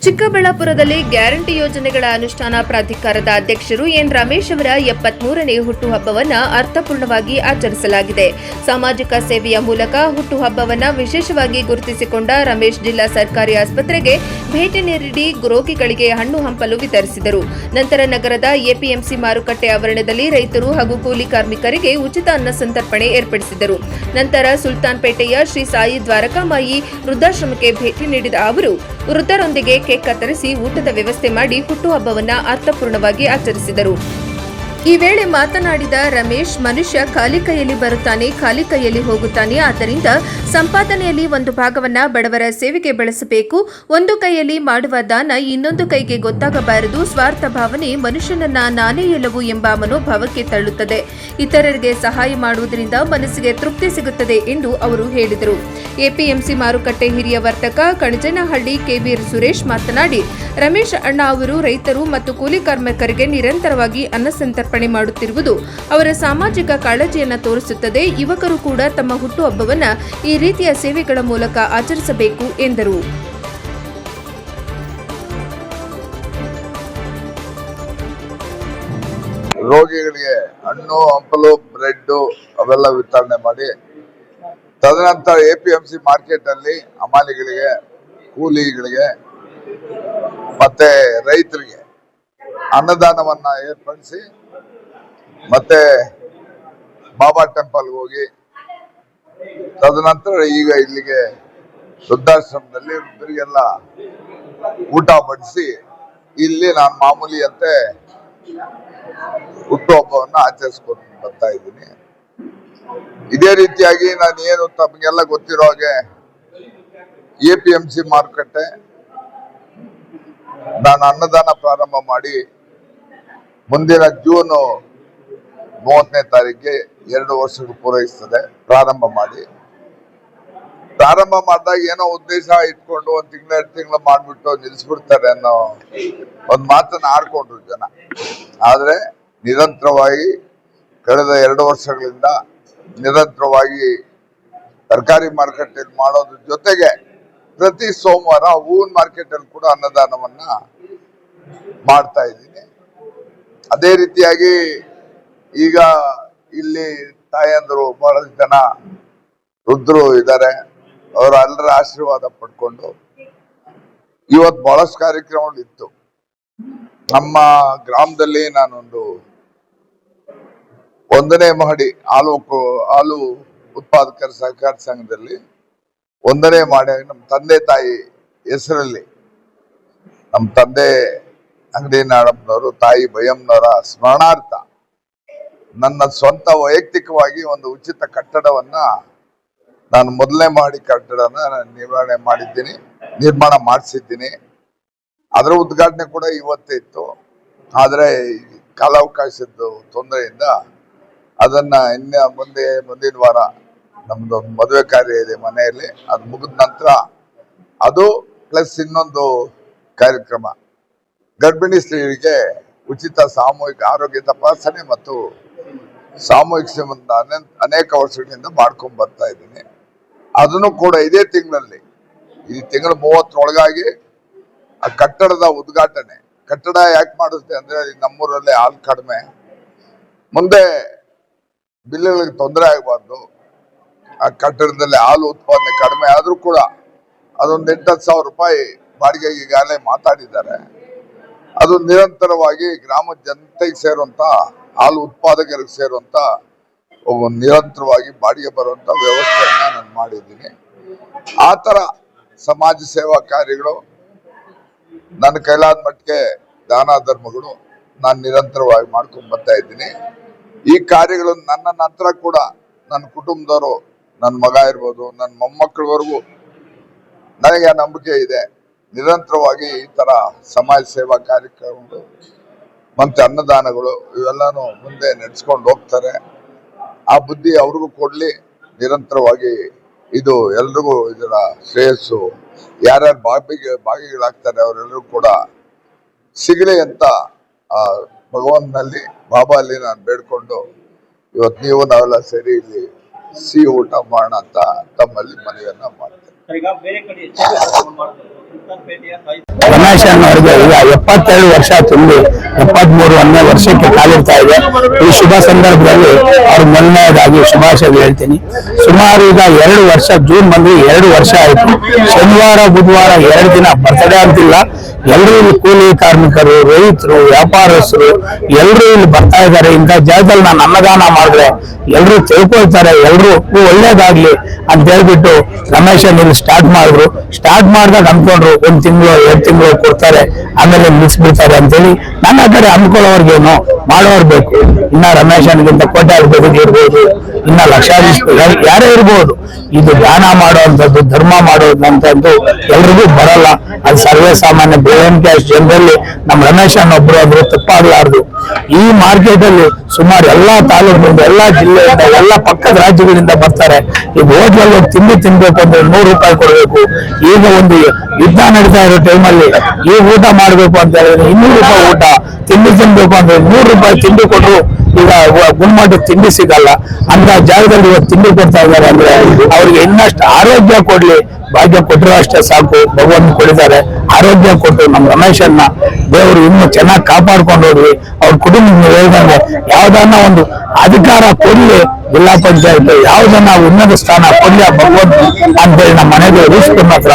ಚಿಕ್ಕಬಳ್ಳಾಪುರದಲ್ಲಿ ಗ್ಯಾರಂಟಿ ಯೋಜನೆಗಳ ಅನುಷ್ಠಾನ ಪ್ರಾಧಿಕಾರದ ಅಧ್ಯಕ್ಷರು ಎನ್ ರಮೇಶ್ ಅವರ 73ನೇ ಹುಟ್ಟುಹಬ್ಬವನ್ನು ಅರ್ಥಪೂರ್ಣವಾಗಿ ಆಚರಿಸಲಾಗಿದೆ. ಸಾಮಾಜಿಕ ಸೇವೆಯ ಮೂಲಕ ಹುಟ್ಟುಹಬ್ಬವನ್ನು ವಿಶೇಷವಾಗಿ ಗುರುತಿಸಿಕೊಂಡ ರಮೇಶ್ ಜಿಲ್ಲಾ ಸರ್ಕಾರಿ ಆಸ್ಪತ್ರೆಗೆ ಭೇಟಿ ನೀಡಿ ರೋಗಿಗಳಿಗೆ ಹಣ್ಣು ಹಂಪಲು ವಿತರಿಸಿದರು. ನಂತರ ನಗರದ ಎಪಿಎಂಸಿ ಮಾರುಕಟ್ಟೆ ಆವರಣದಲ್ಲಿ ರೈತರು ಹಾಗೂ ಕೂಲಿ ಕಾರ್ಮಿಕರಿಗೆ ಉಚಿತ ಅನ್ನ ಸಂತರ್ಪಣೆ ಏರ್ಪಡಿಸಿದರು. ನಂತರ ಸುಲ್ತಾನ್ಪೇಟೆಯ ಶ್ರೀ ಸಾಯಿ ದ್ವಾರಕಾಮಾಯಿ ವೃದ್ಧಾಶ್ರಮಕ್ಕೆ ಭೇಟಿ ನೀಡಿದ ಅವರು ವೃದ್ಧರೊಂದಿಗೆ ಕೇಕ್ ಕತ್ತರಿಸಿ ಊಟದ ವ್ಯವಸ್ಥೆ ಮಾಡಿ ಹುಟ್ಟುಹಬ್ಬವನ್ನು ಅರ್ಥಪೂರ್ಣವಾಗಿ ಆಚರಿಸಿದರು. ಈ ವೇಳೆ ಮಾತನಾಡಿದ ರಮೇಶ್, ಮನುಷ್ಯ ಖಾಲಿ ಕೈಯಲ್ಲಿ ಬರುತ್ತಾನೆ, ಖಾಲಿ ಕೈಯಲ್ಲಿ ಹೋಗುತ್ತಾನೆ. ಆದ್ದರಿಂದ ಸಂಪಾದನೆಯಲ್ಲಿ ಒಂದು ಭಾಗವನ್ನ ಬಡವರ ಸೇವೆಗೆ ಬಳಸಬೇಕು. ಒಂದು ಕೈಯಲ್ಲಿ ಮಾಡುವ ದಾನ ಇನ್ನೊಂದು ಕೈಗೆ ಗೊತ್ತಾಗಬಾರದು. ಸ್ವಾರ್ಥ ಭಾವನೆ ಮನುಷ್ಯನನ್ನ ನಾನೇ ಎಲ್ಲವೂ ಎಂಬ ಮನೋಭಾವಕ್ಕೆ ತಳ್ಳುತ್ತದೆ. ಇತರರಿಗೆ ಸಹಾಯ ಮಾಡುವುದರಿಂದ ಮನಸ್ಸಿಗೆ ತೃಪ್ತಿ ಸಿಗುತ್ತದೆ ಎಂದು ಅವರು ಹೇಳಿದರು. ಎಪಿಎಂಸಿ ಮಾರುಕಟ್ಟೆ ಹಿರಿಯ ವರ್ತಕ ಕಣಜನಹಳ್ಳಿ ಕೆಬೀರ್ ಸುರೇಶ್ ಮಾತನಾಡಿ, ರಮೇಶ್ ಅಣ್ಣ ಅವರು ರೈತರು ಮತ್ತು ಕೂಲಿ ಕಾರ್ಮಿಕರಿಗೆ ನಿರಂತರವಾಗಿ ಅನ್ನ ಸಂತರ್ಪಣೆ ಮಾಡುತ್ತಿರುವುದು ಅವರ ಸಾಮಾಜಿಕ ಕಾಳಜಿಯನ್ನು ತೋರಿಸುತ್ತದೆ. ಯುವಕರು ಕೂಡ ತಮ್ಮ ಹುಟ್ಟುಹಬ್ಬವನ್ನು ಈ ರೀತಿಯ ಸೇವೆಗಳ ಮೂಲಕ ಆಚರಿಸಬೇಕು ಎಂದರು. ರೋಗಿಗಳಿಗೆ ಹಣ್ಣು ಹಂಪಲು ಬ್ರೆಡ್ ಅವೆಲ್ಲ ವಿತರಣೆ ಮಾಡಿ, ತದನಂತರ ಎಪಿಎಂಸಿ ಮಾರ್ಕೆಟ್ ಅಲ್ಲಿ ಹಮಾಲಿಗಳಿಗೆ, ಕೂಲಿಗಳಿಗೆ ಮತ್ತೆ ರೈತರಿಗೆ ಅನ್ನದಾನವನ್ನ ಏರ್ಪಡಿಸಿ, ಮತ್ತೆ ಬಾಬಾ ಟೆಂಪಲ್ಗೆ ಹೋಗಿ, ತದನಂತರ ಈಗ ಇಲ್ಲಿಗೆ ವೃದ್ಧಾಶ್ರಮದಲ್ಲಿ ವೃದ್ಧರಿಗೆಲ್ಲ ಊಟ ಬಡಿಸಿ ಇಲ್ಲಿ ನಾನು ಮಾಮೂಲಿಯಂತೆ ಹುಟ್ಟುಹಬ್ಬವನ್ನ ಆಚರಿಸ್ಕೊಂಡು ಬರ್ತಾ ಇದ್ದೀನಿ. ಇದೇ ರೀತಿಯಾಗಿ ನಾನು ಏನು ತಮಗೆಲ್ಲ ಗೊತ್ತಿರೋ ಹಾಗೆ ಎಪಿಎಂಸಿ ಮಾರುಕಟ್ಟೆ ನಾನು ಅನ್ನದಾನ ಪ್ರಾರಂಭ ಮಾಡಿ ಮುಂದಿನ ಜೂನ್ 30ನೇ ತಾರೀಕಿಗೆ 2 ವರ್ಷಗಳು ಪೂರೈಸ್ತದೆ. ಪ್ರಾರಂಭ ಮಾಡಿದಾಗ ಏನೋ ಉದ್ದೇಶ ಇಟ್ಕೊಂಡು 1 ತಿಂಗಳು 2 ತಿಂಗಳು ಮಾಡ್ಬಿಟ್ಟು ನಿಲ್ಲಿಸ್ಬಿಡ್ತಾರೆ ಅನ್ನೋ ಒಂದು ಮಾತನ್ನ ಆಡ್ಕೊಂಡ್ರು ಜನ. ಆದ್ರೆ ನಿರಂತರವಾಗಿ ಕಳೆದ 2 ವರ್ಷಗಳಿಂದ ನಿರಂತರವಾಗಿ ತರಕಾರಿ ಮಾರುಕಟ್ಟೆಯಲ್ಲಿ ಮಾಡೋದ್ರ ಜೊತೆಗೆ ಪ್ರತಿ ಸೋಮವಾರ ಹೂವಿನ ಮಾರ್ಕೆಟ್ ಅಲ್ಲಿ ಕೂಡ ಅನ್ನದಾನವನ್ನ ಮಾಡ್ತಾ ಇದ್ದೀನಿ. ಅದೇ ರೀತಿಯಾಗಿ ಈಗ ಇಲ್ಲಿ ತಾಯಂದರು ಬಹಳಷ್ಟು ಜನ ವೃದ್ಧರು ಇದ್ದಾರೆ. ಅವರ ಎಲ್ಲರ ಆಶೀರ್ವಾದ ಪಡ್ಕೊಂಡು ಇವತ್ತು ಬಹಳಷ್ಟು ಕಾರ್ಯಕ್ರಮಗಳು ಇತ್ತು. ನಮ್ಮ ಗ್ರಾಮದಲ್ಲಿ ನಾನೊಂದು 1ನೇ ಮಹಡಿ ಹಾಲು ಉತ್ಪಾದಕರ ಸಹಕಾರ ಸಂಘದಲ್ಲಿ 1ನೇ ಮಾಡಿ ನಮ್ಮ ತಂದೆ ತಾಯಿ ಹೆಸರಲ್ಲಿ, ನಮ್ಮ ತಂದೆ ಅಂಗಡಿ ನಾಡಪ್ಪನವರು, ತಾಯಿ ಬಯ್ಯಮ್ಮನವರ ಸ್ಮರಣಾರ್ಥ ನನ್ನ ಸ್ವಂತ ವೈಯಕ್ತಿಕವಾಗಿ ಒಂದು ಉಚಿತ ಕಟ್ಟಡವನ್ನ ನಾನು 1ನೇ ಮಹಡಿ ಕಟ್ಟಡನ ನಿರ್ಮಾಣ ಮಾಡಿಸಿದ್ದೀನಿ. ಅದರ ಉದ್ಘಾಟನೆ ಕೂಡ ಇವತ್ತೇ ಇತ್ತು. ಆದ್ರೆ ಕಾಲಾವಕಾಶದ ತೊಂದರೆಯಿಂದ ಅದನ್ನ ಮುಂದಿನ ವಾರ ನಮ್ದು ಮದುವೆ ಕಾರ್ಯ ಇದೆ ಮನೆಯಲ್ಲಿ, ಅದು ಮುಗಿದ ನಂತರ ಅದು ಪ್ಲಸ್ ಇನ್ನೊಂದು ಕಾರ್ಯಕ್ರಮ, ಗರ್ಭಿಣಿ ಸ್ತ್ರೀಯರಿಗೆ ಉಚಿತ ಸಾಮೂಹಿಕ ಆರೋಗ್ಯ ತಪಾಸಣೆ ಮತ್ತು ಸಾಮೂಹಿಕ ಸಂಬಂಧ ಅನೇಕ ವರ್ಷಗಳಿಂದ ಮಾಡ್ಕೊಂಡ್ ಬರ್ತಾ ಇದ್ದೀನಿ. ಅದನ್ನು ಕೂಡ ಇದೇ ತಿಂಗಳಲ್ಲಿ, ಈ ತಿಂಗಳ 30ರೊಳಗಾಗಿ ಆ ಕಟ್ಟಡದ ಉದ್ಘಾಟನೆ. ಕಟ್ಟಡ ಯಾಕೆ ಮಾಡುತ್ತೆ ಅಂದ್ರೆ ನಮ್ಮೂರಲ್ಲಿ ಹಾಲು ಕಡಿಮೆ, ಮುಂದೆ ಬಿಲ್ಗಳಿಗೆ ತೊಂದರೆ ಆಗಬಾರ್ದು. ಆ ಕಟ್ಟಡದಲ್ಲಿ ಹಾಲು ಉತ್ಪಾದನೆ ಕಡಿಮೆ ಆದ್ರೂ ಕೂಡ ಅದೊಂದು 8-10 ಸಾವಿರ ರೂಪಾಯಿ ಬಾಡಿಗೆಗೆ ಈಗಾಗಲೇ ಮಾತಾಡಿದ್ದಾರೆ. ಅದು ನಿರಂತರವಾಗಿ ಗ್ರಾಮದ ಜನತೆಗೆ ಸೇರುವಂತ, ಹಾಲು ಉತ್ಪಾದಕರಿಗೆ ಸೇರುವಂತ ನಿರಂತರವಾಗಿ ಬಾಡಿಗೆ ಬರುವಂತ ವ್ಯವಸ್ಥೆಯನ್ನ ನಾನು ಮಾಡಿದ್ದೀನಿ. ಆ ತರ ಸಮಾಜ ಸೇವಾ ಕಾರ್ಯಗಳು, ನನ್ನ ಕೈಲಾದ ಮಟ್ಟಿಗೆ ದಾನ ಧರ್ಮಗಳು ನಾನು ನಿರಂತರವಾಗಿ ಮಾಡ್ಕೊಂಡು ಬರ್ತಾ ಇದ್ದೀನಿ. ಈ ಕಾರ್ಯಗಳು ನನ್ನ ನಂತರ ಕೂಡ ನನ್ನ ಕುಟುಂಬದವರು, ನನ್ನ ಮಗ ಇರ್ಬೋದು, ನನ್ನ ಮೊಮ್ಮಕ್ಕಳವರೆಗೂ ನನಗೆ ಆ ನಂಬಿಕೆ ಇದೆ. ನಿರಂತರವಾಗಿ ಈ ತರ ಸಮಾಜ ಸೇವಾ ಕಾರ್ಯಕ್ರಮಗಳು ಮತ್ತೆ ಅನ್ನದಾನಗಳು ಇವೆಲ್ಲಾನು ಮುಂದೆ ನಡೆಸ್ಕೊಂಡು ಹೋಗ್ತಾರೆ. ಆ ಬುದ್ಧಿ ಅವ್ರಿಗೂ ಕೊಡ್ಲಿ. ನಿರಂತರವಾಗಿ ಇದು ಎಲ್ರಿಗೂ ಇದರ ಶ್ರೇಯಸ್ಸು, ಯಾರ್ಯಾರು ಭಾಗಿಗಳಾಗ್ತಾರೆ ಅವರೆಲ್ಲರೂ ಕೂಡ ಸಿಗಲಿ ಅಂತ ಆ ಭಗವಂತನಲ್ಲಿ, ಬಾಬಾ ಅಲ್ಲಿ ನಾನು ಬೇಡ್ಕೊಂಡು ಇವತ್ತು ನೀವು ನಾವೆಲ್ಲ ಸೇರಿ ಇಲ್ಲಿ ಸಿಹಿ ಊಟ ಮಾಡೋಣ ಅಂತ ತಮ್ಮಲ್ಲಿ ಮನವಿಯನ್ನ ಮಾಡ್ತೇನೆ. ರಮೇಶ್ ಅವರಿಗೆ ಈಗ 72 ವರ್ಷ ತುಂಬಿ 73ನೇ ವರ್ಷಕ್ಕೆ ಕಾಲಿಡ್ತಾ ಇದೆ. ಈ ಶುಭ ಸಂದರ್ಭದಲ್ಲಿ ಅವ್ರ ಮೊದಲನೇದಾಗಿ ಶುಭಾಶಯಗಳು ಹೇಳ್ತೀನಿ. ಸುಮಾರು ಈಗ 2 ವರ್ಷ, ಜೂನ್ ಬಂದು 2 ವರ್ಷ ಆಯ್ತು. ಶನಿವಾರ ಬುಧವಾರ 2 ದಿನ ಬರ್ತಡೇ ಅಂತಿಲ್ಲ. ಎಲ್ಲರೂ ಇಲ್ಲಿ ಕೂಲಿ ಕಾರ್ಮಿಕರು, ರೈತರು, ವ್ಯಾಪಾರಸ್ಥರು ಎಲ್ಲರೂ ಇಲ್ಲಿ ಬರ್ತಾ ಇದ್ದಾರೆ. ಇಂಥ ಜಾಗದಲ್ಲಿ ನಾನು ಅನ್ನದಾನ ಮಾಡಿದ್ರೆ ಎಲ್ಲರೂ ತಿಳ್ಕೊಳ್ತಾರೆ, ಎಲ್ಲರೂ ಒಳ್ಳೇದಾಗ್ಲಿ ಅಂತ ಹೇಳ್ಬಿಟ್ಟು ರಮೇಶ್ ಇಲ್ಲಿ ಸ್ಟಾರ್ಟ್ ಮಾಡಿದ್ರು. ಸ್ಟಾರ್ಟ್ ಮಾಡಿದಾಗ ಅನ್ಕೊಂಡ್ರು 1 ತಿಂಗಳು 2 ತಿಂಗಳು ಕೊಡ್ತಾರೆ, ಆಮೇಲೆ ನಿಲ್ಲಿಸ್ಬಿಡ್ತಾರೆ ಅಂತೇಳಿ. ನನ್ನ ಕಡೆ ಅನ್ಕೊಳ್ಳೋರ್ಗೇನು ಮಾಡೋರ್ ಬೇಕು. ಇನ್ನ ರಮೇಶನ್ಗಿಂತ ಕೋಟ್ಯಾಧಿಪತಿ ಇರ್ಬೋದು, ಇನ್ನ ಲಕ್ಷಾಧೀಶ ಯಾರೇ ಇರ್ಬೋದು. ಇದು ದಾನ ಮಾಡುವಂಥದ್ದು, ಧರ್ಮ ಮಾಡೋದಂತದ್ದು ಎಲ್ರಿಗೂ ಬರಲ್ಲ. ಅದು ಸರ್ವೇ ಸಾಮಾನ್ಯ BMK ಜನರಲ್ಲಿ ನಮ್ಮ ರಮೇಶ್ ಒಬ್ರು ಆದ್ರೂ ತಪ್ಪಾಗಲಾರ್ದು. ಈ ಮಾರ್ಕೆಟ್ ಅಲ್ಲಿ ಸುಮಾರು ಎಲ್ಲಾ ತಾಲೂಕಿನಿಂದ, ಎಲ್ಲಾ ಜಿಲ್ಲೆಯಿಂದ, ಎಲ್ಲಾ ಪಕ್ಕದ ರಾಜ್ಯಗಳಿಂದ ಬರ್ತಾರೆ. ಈಗ ಹೋಟ್ಲಲ್ಲಿ ಹೋಗಿ ತಿಂಡಿ ತಿನ್ಬೇಕು ಅಂದ್ರೆ 100 ರೂಪಾಯಿ ಕೊಡ್ಬೇಕು. ಈಗ ಒಂದು ಯುದ್ಧ ನಡೀತಾ ಇರೋ ಟೈಮಲ್ಲಿ ಈಗ ಊಟ ಮಾಡ್ಬೇಕು ಅಂತ ಹೇಳಿದ್ರೆ 200 ರೂಪಾಯಿ ಊಟ, ತಿಂಡಿ ತಿನ್ಬೇಕು ಅಂದ್ರೆ 100 ರೂಪಾಯಿ ತಿಂಡಿ ಕೊಟ್ರು ಈಗ ಗುಣಮಟ್ಟದ ತಿಂಡಿ ಸಿಗಲ್ಲ. ಅಂತ ಜಾಗದಲ್ಲಿ ಇವತ್ತು ತಿಂಡಿ ಕೊಡ್ತಾ ಇದ್ದಾರೆ ಅಂದ್ರೆ ಅವ್ರಿಗೆ ಇನ್ನಷ್ಟು ಆರೋಗ್ಯ ಕೊಡ್ಲಿ. ಭಾಗ್ಯ ಕೊಟ್ಟರು ಅಷ್ಟೇ ಸಾಕು, ಭಗವಂತ ಕೊಡಿದ್ದಾರೆ. ಆರೋಗ್ಯ ಕೊಟ್ಟು ನಮ್ಮ ರಮೇಶನ್ನ ದೇವರು ಇನ್ನೂ ಚೆನ್ನಾಗಿ ಕಾಪಾಡ್ಕೊಂಡು ಹೋಗ್ಲಿ. ಅವ್ರ ಕುಟುಂಬ ಹೇಳ್ದಂಗೆ ಯಾವ್ದನ್ನ ಒಂದು ಅಧಿಕಾರ ಕೊಡ್ಲಿ, ಜಿಲ್ಲಾ ಪಂಚಾಯತ್ ಯಾವ್ದನ್ನ ಉನ್ನತ ಸ್ಥಾನ ಕೊಡ್ಲಿ ಭಗವಂತ ಅಂತೇಳಿ ನಮ್ಮ ಮನೆಗೆ ರೂಪಿಸ್ಕೊಂಡ ಹತ್ರ